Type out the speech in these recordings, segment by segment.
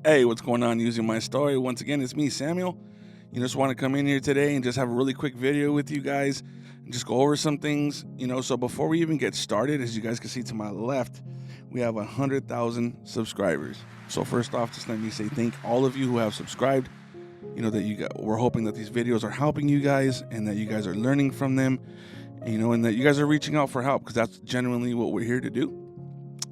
Hey, what's going on? Using my story. Once again, it's me, Samuel. Just want to come in here today and just have a really quick video with you guys and just go over some things. So before we even get started, as you guys can see to my left, we have 100,000 subscribers. So first off, just let me say thank all of you who have subscribed. We're hoping that these videos are helping you guys and that you guys are learning from them, and that you guys are reaching out for help, because that's genuinely what we're here to do.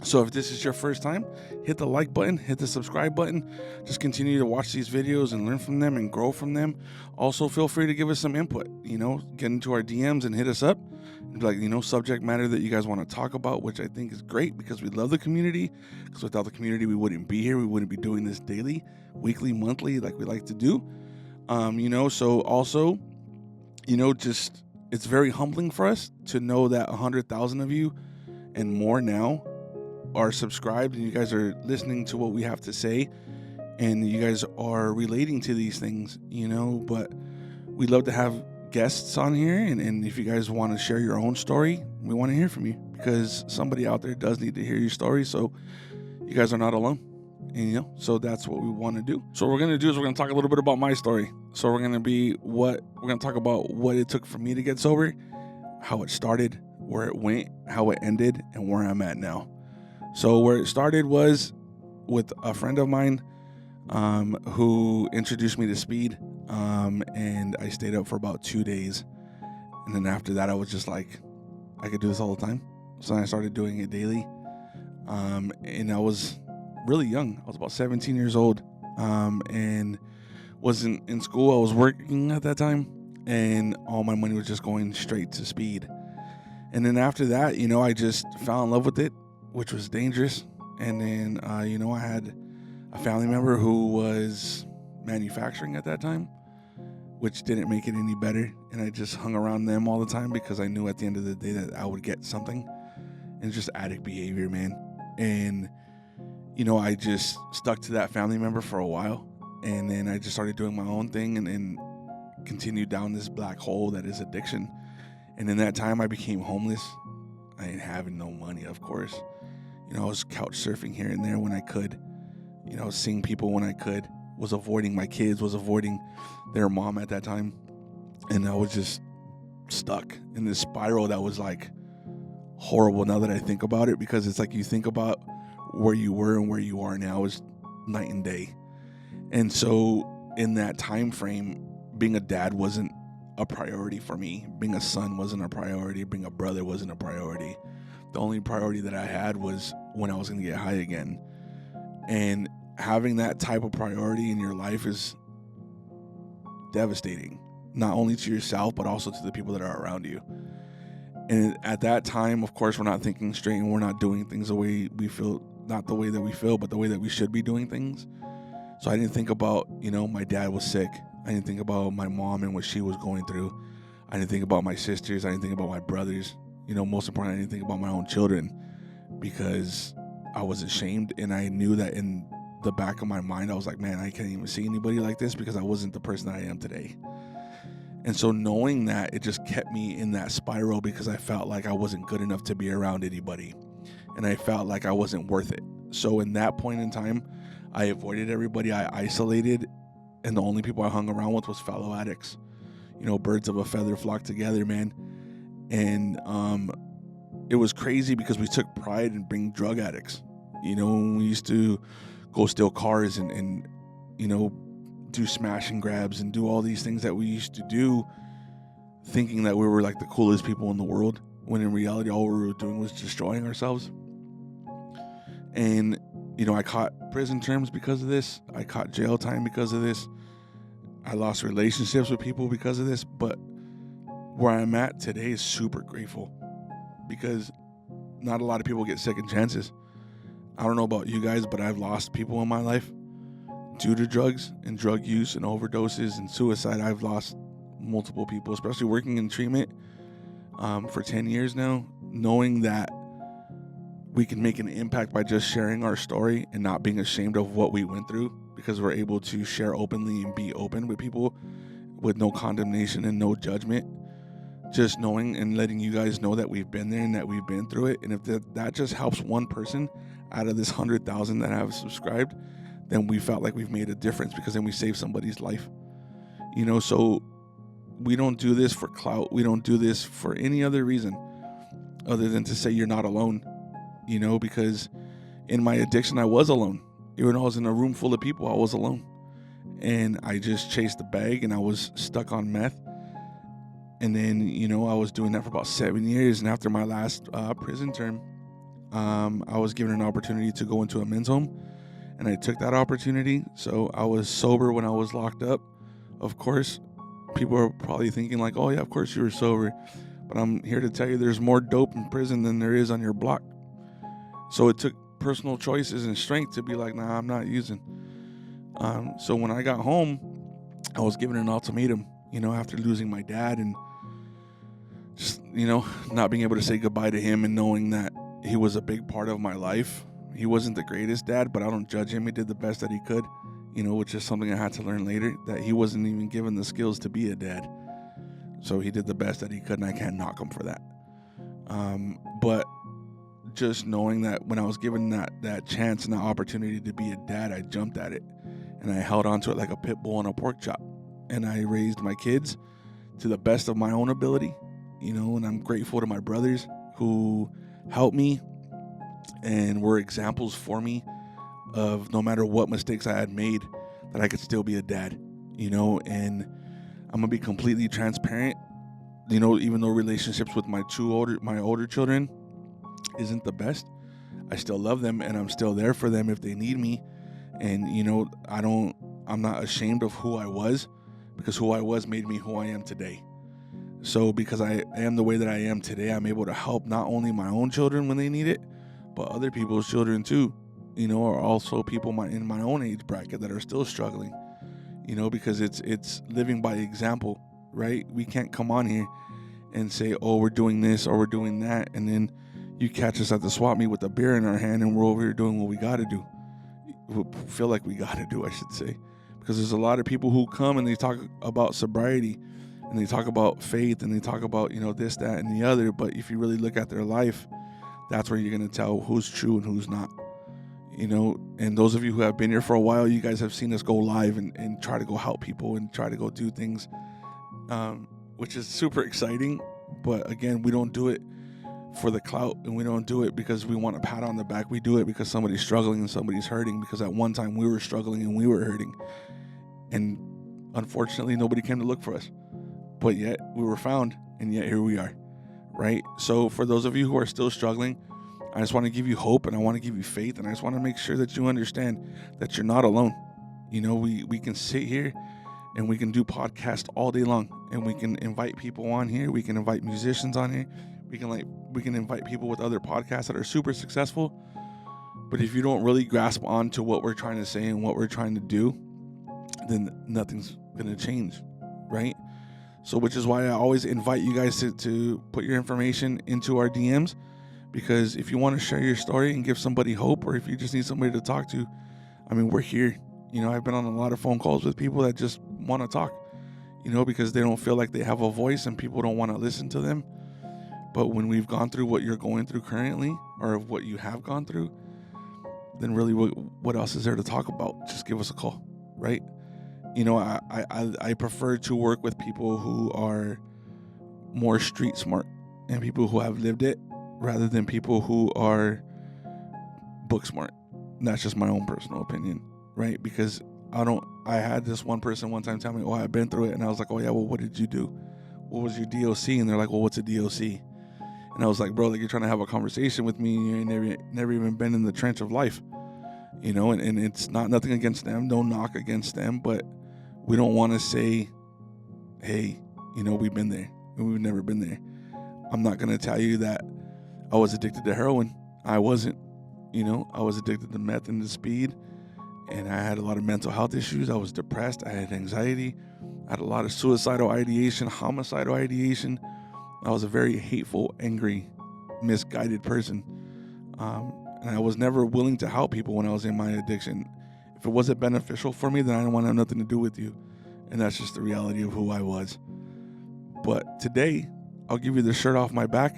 So if this is your first time, hit the like button, hit the subscribe button. Just continue to watch these videos and learn from them and grow from them. Also, feel free to give us some input, get into our DMs and hit us up. And be like, subject matter that you guys want to talk about, which I think is great because we love the community. Because without the community, we wouldn't be here. We wouldn't be doing this daily, weekly, monthly, like we like to do. So also, just it's very humbling for us to know that 100,000 of you and more now are subscribed, and you guys are listening to what we have to say, and you guys are relating to these things, but we'd love to have guests on here, and if you guys want to share your own story, we want to hear from you, because somebody out there does need to hear your story, so you guys are not alone. And so that's what we want to do. So what we're going to do is we're going to talk a little bit about my story. So we're going to talk about what it took for me to get sober, how it started, where it went, how it ended, and where I'm at now. So where it started was with a friend of mine who introduced me to speed, and I stayed up for about 2 days. And then after that, I was just like, I could do this all the time. So I started doing it daily. And I was really young. I was about 17 years old, and wasn't in school. I was working at that time, and all my money was just going straight to speed. And then after that, I just fell in love with it, which was dangerous. And then, I had a family member who was manufacturing at that time, which didn't make it any better. And I just hung around them all the time because I knew at the end of the day that I would get something. And it's just addict behavior, man. And, I just stuck to that family member for a while. And then I just started doing my own thing and continued down this black hole that is addiction. And in that time, I became homeless. I ain't having no money, of course. I was couch surfing here and there when I could. Seeing people when I could. Was avoiding my kids, was avoiding their mom at that time. And I was just stuck in this spiral that was like horrible now that I think about it, because it's like you think about where you were and where you are now is night and day. And so in that time frame, being a dad wasn't a priority for me. Being a son wasn't a priority. Being a brother wasn't a priority. The only priority that I had was when I was going to get high again. And having that type of priority in your life is devastating, not only to yourself, but also to the people that are around you. And at that time, of course, we're not thinking straight, and we're not doing things the way we feel, not the way that we feel, but the way that we should be doing things. So I didn't think about, my dad was sick. I didn't think about my mom and what she was going through. I didn't think about my sisters. I didn't think about my brothers. Most importantly, I didn't think about my own children, because I was ashamed, and I knew that in the back of my mind, I was like, man, I can't even see anybody like this, because I wasn't the person that I am today. And so knowing that, it just kept me in that spiral, because I felt like I wasn't good enough to be around anybody, and I felt like I wasn't worth it. So in that point in time, I avoided everybody. I isolated, and the only people I hung around with was fellow addicts. Birds of a feather flock together, man. And it was crazy because we took pride in being drug addicts. When we used to go steal cars and do smash and grabs and do all these things that we used to do, thinking that we were like the coolest people in the world, when in reality, all we were doing was destroying ourselves. And I caught prison terms because of this. I caught jail time because of this. I lost relationships with people because of this. But where I'm at today is super grateful, because not a lot of people get second chances. I don't know about you guys, but I've lost people in my life due to drugs and drug use and overdoses and suicide. I've lost multiple people, especially working in treatment for 10 years now, knowing that we can make an impact by just sharing our story and not being ashamed of what we went through, because we're able to share openly and be open with people with no condemnation and no judgment. Just knowing and letting you guys know that we've been there and that we've been through it. And if that just helps one person out of this 100,000 that have subscribed, then we felt like we've made a difference, because then we saved somebody's life. You know, so we don't do this for clout. We don't do this for any other reason other than to say you're not alone, you know, because in my addiction, I was alone. Even though I was in a room full of people, I was alone. And I just chased the bag, and I was stuck on meth. And then, you know, I was doing that for about 7 years. And after my last prison term, I was given an opportunity to go into a men's home, and I took that opportunity. So I was sober when I was locked up. Of course, people are probably thinking like, oh yeah, of course you were sober. But I'm here to tell you there's more dope in prison than there is on your block. So it took personal choices and strength to be like, nah, I'm not using. So when I got home, I was given an ultimatum, you know, after losing my dad, and just, you know, not being able to say goodbye to him, and knowing that he was a big part of my life. He wasn't the greatest dad, but I don't judge him. He did the best that he could, you know, which is something I had to learn later, that he wasn't even given the skills to be a dad. So he did the best that he could, and I can't knock him for that. But just knowing that when I was given that chance and that opportunity to be a dad, I jumped at it, and I held on to it like a pit bull on a pork chop. And I raised my kids to the best of my own ability, you know, and I'm grateful to my brothers who helped me and were examples for me of, no matter what mistakes I had made, that I could still be a dad, you know. And I'm gonna be completely transparent, you know, even though relationships with my older children isn't the best, I still love them, and I'm still there for them if they need me. And, you know, I'm not ashamed of who I was, because who I was made me who I am today. So because I am the way that I am today, I'm able to help not only my own children when they need it, but other people's children too, you know, or also people in my own age bracket that are still struggling, you know, because it's living by example, right? We can't come on here and say, oh, we're doing this or we're doing that, and then you catch us at the swap meet with a beer in our hand and we're over here doing what we got to do. We feel like we got to do, I should say, because there's a lot of people who come and they talk about sobriety, and they talk about faith, and they talk about, you know, this, that, and the other. But if you really look at their life, that's where you're going to tell who's true and who's not, you know. And those of you who have been here for a while, you guys have seen us go live and try to go help people and try to go do things, which is super exciting. But again, we don't do it for the clout, and we don't do it because we want a pat on the back. We do it because somebody's struggling and somebody's hurting, because at one time we were struggling and we were hurting, and unfortunately nobody came to look for us, but yet we were found, and yet here we are, right? So for those of you who are still struggling, I just want to give you hope, and I want to give you faith, and I just want to make sure that you understand that you're not alone. You know, we can sit here and we can do podcasts all day long, and we can invite people on here. We can invite musicians on here. We can invite people with other podcasts that are super successful. But if you don't really grasp on to what we're trying to say and what we're trying to do, then nothing's going to change, right? So which is why I always invite you guys to put your information into our DMs, because if you want to share your story and give somebody hope, or if you just need somebody to talk to, I mean, we're here. You know, I've been on a lot of phone calls with people that just want to talk, you know, because they don't feel like they have a voice and people don't want to listen to them. But when we've gone through what you're going through currently, or what you have gone through, then really what else is there to talk about? Just give us a call, right? You know, I prefer to work with people who are more street smart and people who have lived it, rather than people who are book smart. And that's just my own personal opinion, right? Because I had this one person one time tell me, oh, I've been through it. And I was like, oh yeah, well, what did you do? What was your DOC? And they're like, well, what's a DOC? And I was like, bro, like, you're trying to have a conversation with me, and you ain't never even been in the trench of life, you know. And it's nothing against them, no knock against them, but we don't want to say, hey, you know, we've been there and we've never been there. I'm not gonna tell you that I was addicted to heroin. I wasn't, you know. I was addicted to meth and to speed, and I had a lot of mental health issues. I was depressed. I had anxiety. I had a lot of suicidal ideation, homicidal ideation. I was a very hateful, angry, misguided person. And I was never willing to help people when I was in my addiction. If it wasn't beneficial for me, then I didn't want to have nothing to do with you. And that's just the reality of who I was. But today, I'll give you the shirt off my back.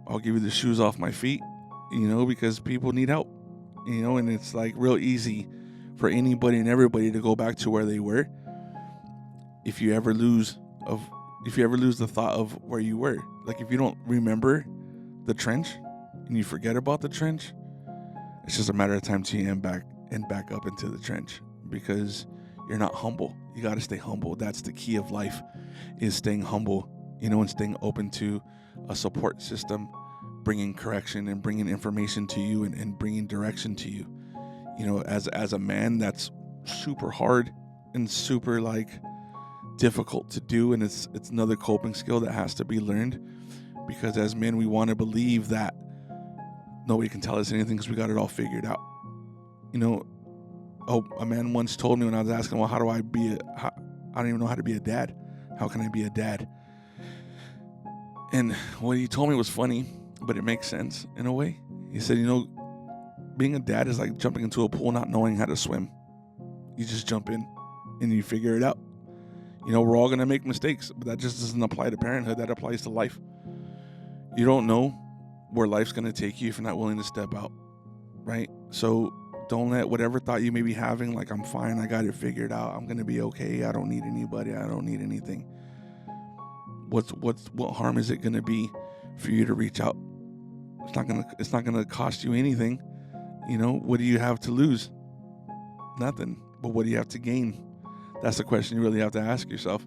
I'll give you the shoes off my feet, you know, because people need help, you know, and it's like real easy for anybody and everybody to go back to where they were if you ever lose the thought of where you were. Like, if you don't remember the trench and you forget about the trench, it's just a matter of time till you end back up into the trench, because you're not humble. You got to stay humble. That's the key of life, is staying humble, and staying open to a support system, bringing correction and bringing information to you and bringing direction to you. As a man, that's super hard and super difficult to do, and it's another coping skill that has to be learned, because as men, we want to believe that nobody can tell us anything because we got it all figured out. A man once told me, when I was asking, well, I don't even know how to be a dad. How can I be a dad? And what he told me was funny, but it makes sense in a way. He said, being a dad is like jumping into a pool not knowing how to swim. You just jump in and you figure it out. We're all going to make mistakes, but that just doesn't apply to parenthood. That applies to life. You don't know where life's going to take you if you're not willing to step out, right? So don't let whatever thought you may be having, like, I'm fine, I got it figured out, I'm going to be okay, I don't need anybody, I don't need anything. What harm is it going to be for you to reach out? It's not going to cost you anything. What do you have to lose? Nothing. But what do you have to gain? That's the question you really have to ask yourself.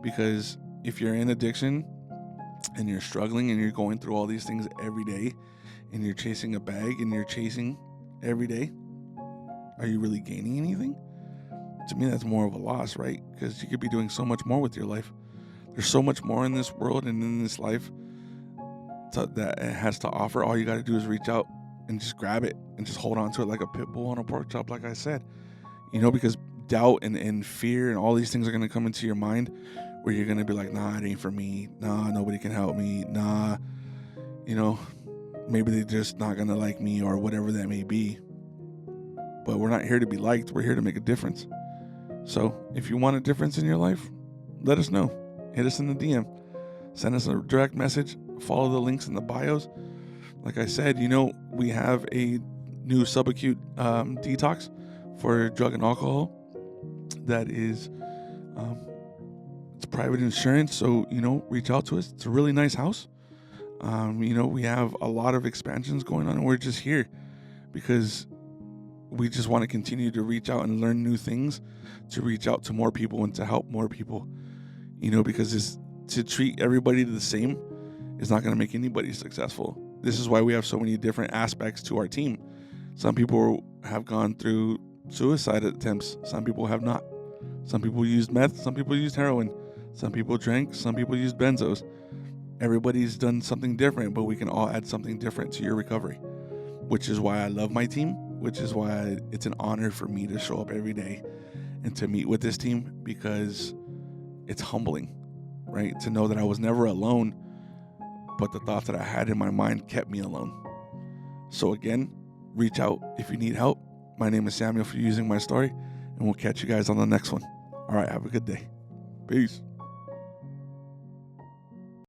Because if you're in addiction and you're struggling and you're going through all these things every day and you're chasing a bag and you're chasing every day, are you really gaining anything? To me, that's more of a loss, right? Because you could be doing so much more with your life. There's so much more in this world and in this life that it has to offer. All you got to do is reach out and just grab it and just hold on to it like a pit bull on a pork chop, like I said. Because doubt and fear and all these things are going to come into your mind, where you're going to be like, nah, it ain't for me. Nah, nobody can help me. Nah, maybe they're just not going to like me, or whatever that may be. But we're not here to be liked. We're here to make a difference. So if you want a difference in your life, let us know. Hit us in the DM. Send us a direct message. Follow the links in the bios. Like I said, we have a new subacute detox for drug and alcohol. That is, it's private insurance. So, reach out to us. It's a really nice house. We have a lot of expansions going on, and we're just here because we just want to continue to reach out and learn new things, to reach out to more people and to help more people, because to treat everybody the same is not going to make anybody successful. This is why we have so many different aspects to our team. Some people have gone through suicide attempts. Some people have not. Some people used meth. Some people used heroin. Some people drank. Some people used benzos. Everybody's done something different, but we can all add something different to your recovery, which is why I love my team, which is why it's an honor for me to show up every day and to meet with this team, because it's humbling, right? To know that I was never alone, but the thoughts that I had in my mind kept me alone. So again, reach out if you need help. My name is Samuel for using my story, and we'll catch you guys on the next one. All right, have a good day. Peace.